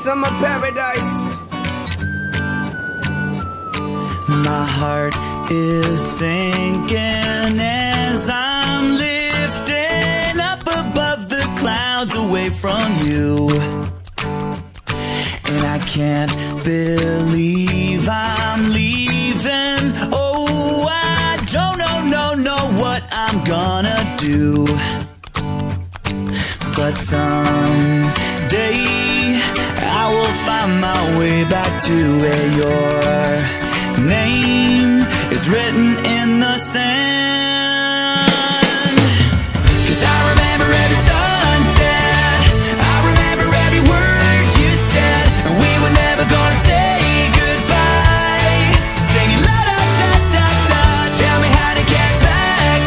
Summer paradise. My heart is sinking as I'm lifting up above the clouds away from you. And I can't believe I'm leaving. Oh, I don't know what I'm gonna do. But someday I will find my way back to where your name is written in the sand. 'Cause I remember every sunset, I remember every word you said, and we were never gonna say goodbye. Singing la da da da da, tell me how to get back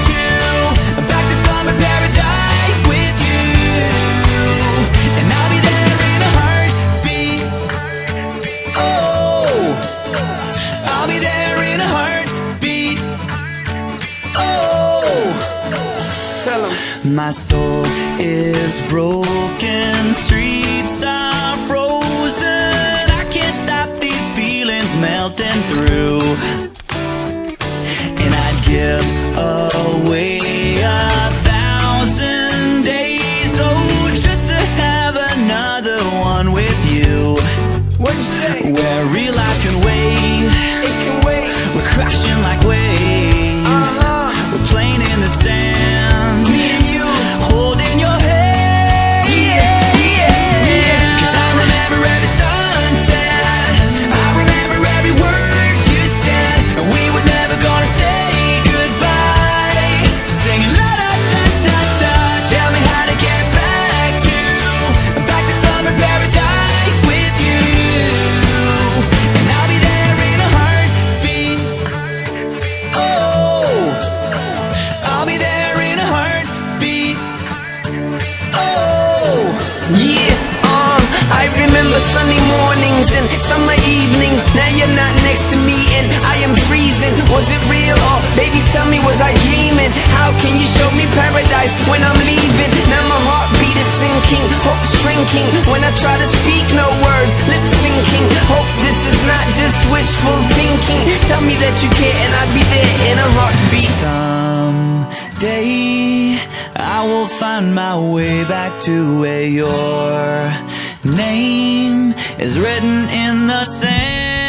to summer paradise with you. And I'll be there in a heartbeat. Oh, I'll be there in a heartbeat. Oh, Tell 'em. my soul is broken, streets are frozen. I can't stop these feelings melting through. And I'd give away 1,000 days, oh, just to have another one with you. What'd you say? Where real life can wait, It can wait. we're crashing like waves. We're playing in the sand, Me and you. holding your hand. Yeah. 'Cause I remember every sunset, I remember every word you said, and we were never gonna say goodbye. Singing la da da da da, tell me how to get back to summer paradise with you. And I'll be there in a heartbeat. Oh, I'll be there in a heartbeat. Oh, Yeah, I remember sunny mornings and summer evenings. Now you're not next to me and I am freezing. Was it real or baby tell me was I dreaming? How can you show me paradise when I'm leaving? Now my heartbeat is sinking, hope shrinking. When I try to speak no words, lip syncing. Hope this is not just wishful thinking. Tell me that you care and I'll be there in a heartbeat. someday I will find my way back to where your name is written in the sand.